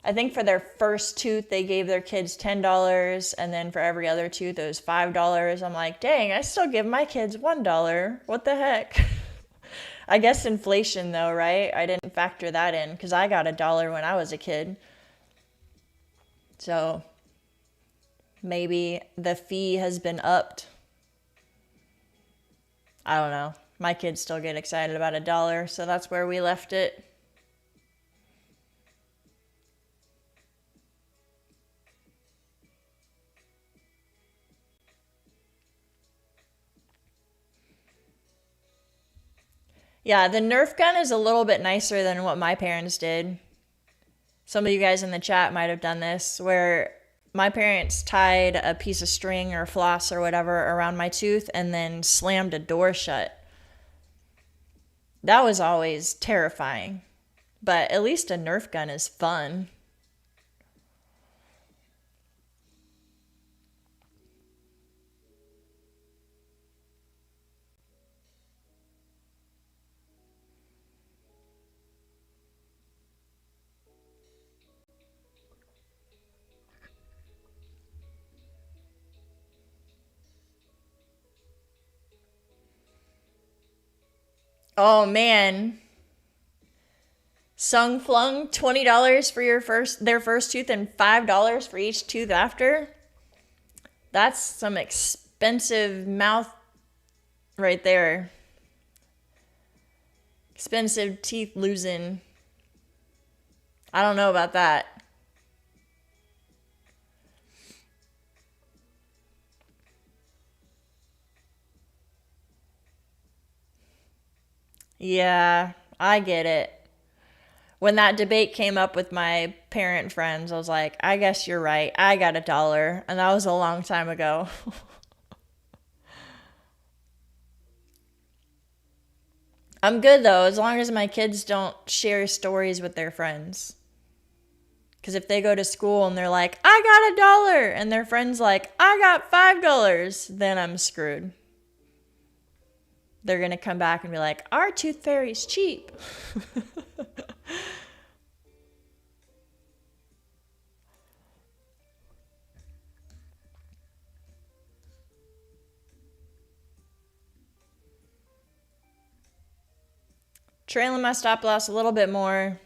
I think for their first tooth, they gave their kids $10, and then for every other tooth, it was $5. I'm like, dang, I still give my kids $1. What the heck? I guess inflation, though, right? I didn't factor that in because I got $1 when I was a kid. So maybe the fee has been upped. I don't know. My kids still get excited about $1, so that's where we left it. Yeah, the Nerf gun is a little bit nicer than what my parents did. Some of you guys in the chat might have done this, where my parents tied a piece of string or floss or whatever around my tooth and then slammed a door shut. That was always terrifying. But at least a Nerf gun is fun. Oh man. Sung Flung, $20 for their first tooth and $5 for each tooth after. That's some expensive mouth right there. Expensive teeth losing. I don't know about that. Yeah, I get it. When that debate came up with my parent friends, I was like, I guess you're right. I got $1. And that was a long time ago. I'm good though, as long as my kids don't share stories with their friends. Because if they go to school and they're like, I got $1, and their friend's like, I got $5, then I'm screwed. They're going to come back and be like, our tooth fairy's cheap. Trailing my stop loss a little bit more.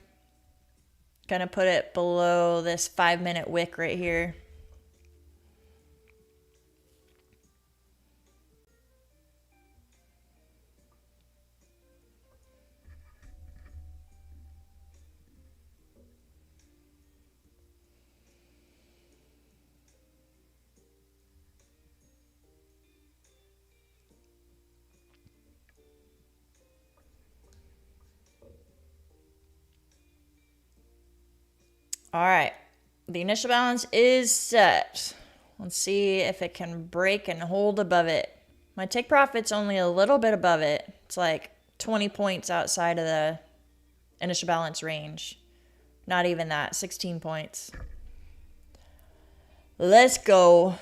Gonna put it below this 5-minute wick right here. All right, the initial balance is set. Let's see if it can break and hold above it. My take profit's only a little bit above it. It's like 20 points outside of the initial balance range. Not even that, 16 points. Let's go.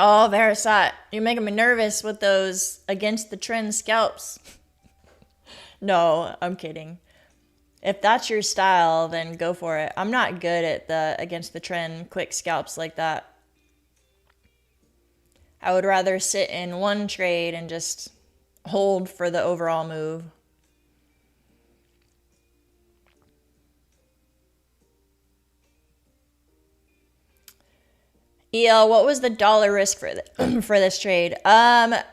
Oh, Verisat, you're making me nervous with those against the trend scalps. No, I'm kidding. If that's your style, then go for it. I'm not good at the against the trend quick scalps like that. I would rather sit in one trade and just hold for the overall move. EL, what was the dollar risk for for this trade?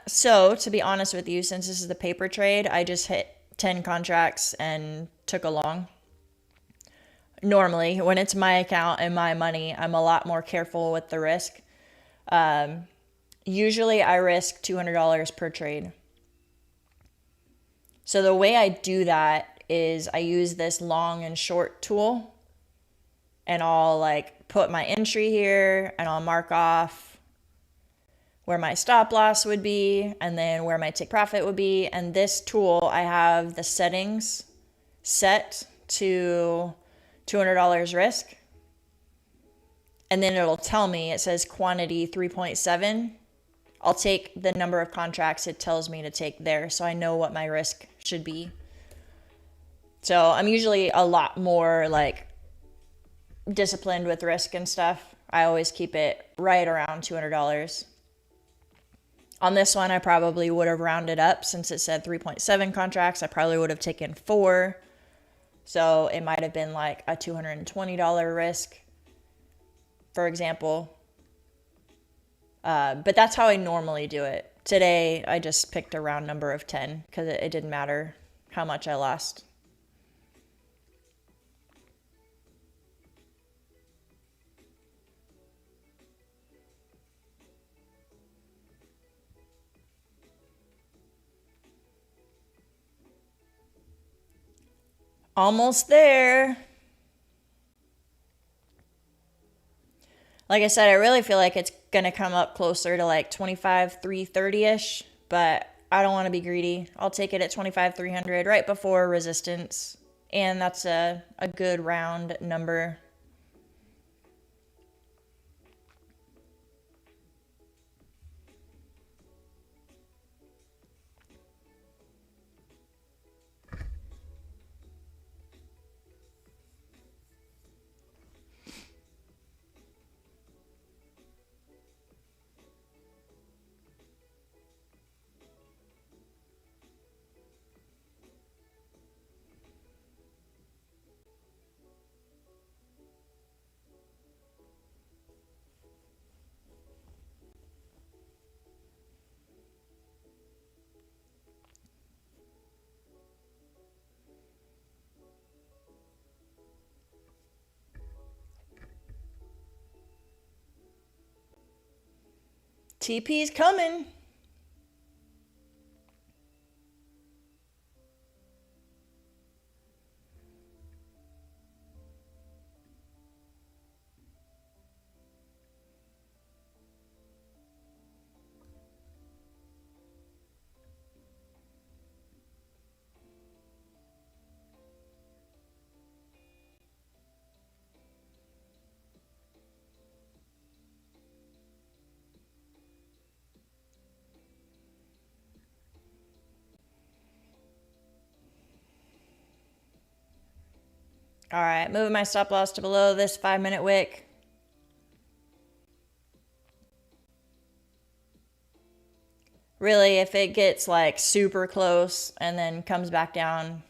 So to be honest with you, since this is the paper trade, I just hit 10 contracts and took a long. Normally, when it's my account and my money, I'm a lot more careful with the risk. Usually I risk $200 per trade. So the way I do that is I use this long and short tool, and I'll like put my entry here and I'll mark off where my stop loss would be and then where my take profit would be. And this tool, I have the settings set to $200 risk. And then it'll tell me, it says quantity 3.7. I'll take the number of contracts it tells me to take there, so I know what my risk should be. So I'm usually a lot more like disciplined with risk and stuff. I always keep it right around $200. On this one, I probably would have rounded up since it said 3.7 contracts. I probably would have taken 4. So it might have been like a $220 risk, for example. But that's how I normally do it. Today, I just picked a round number of 10 because it didn't matter how much I lost. Almost there. Like I said, I really feel like it's going to come up closer to like 25,330-ish, but I don't want to be greedy. I'll take it at 25,300 right before resistance, and that's a good round number. TP's coming. All right, moving my stop loss to below this 5-minute wick. Really, if it gets like super close and then comes back down,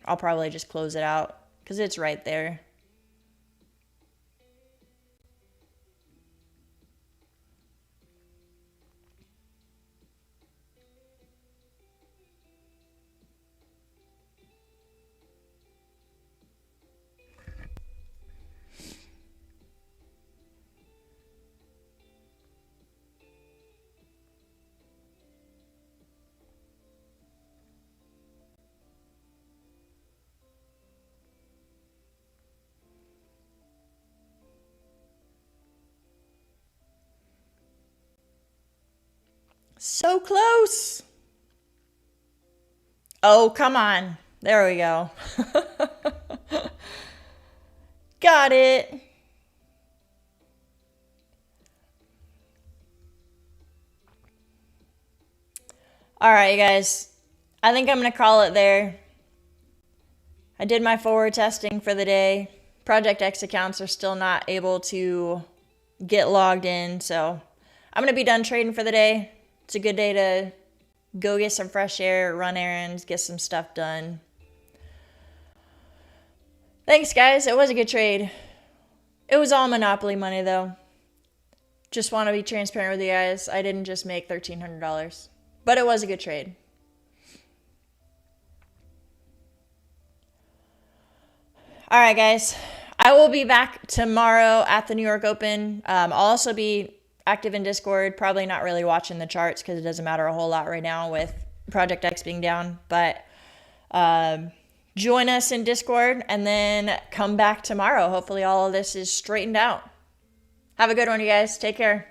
I'll probably just close it out because it's right there. So close. Oh, come on. There we go. Got it. All right, you guys. I think I'm going to call it there. I did my forward testing for the day. Project X accounts are still not able to get logged in, so I'm going to be done trading for the day. It's a good day to go get some fresh air, run errands, get some stuff done. Thanks, guys. It was a good trade. It was all Monopoly money, though. Just want to be transparent with you guys. I didn't just make $1,300, but it was a good trade. All right, guys. I will be back tomorrow at the New York Open. I'll also be active in Discord. Probably not really watching the charts because it doesn't matter a whole lot right now with Project X being down. But join us in Discord and then come back tomorrow. Hopefully all of this is straightened out. Have a good one, you guys. Take care.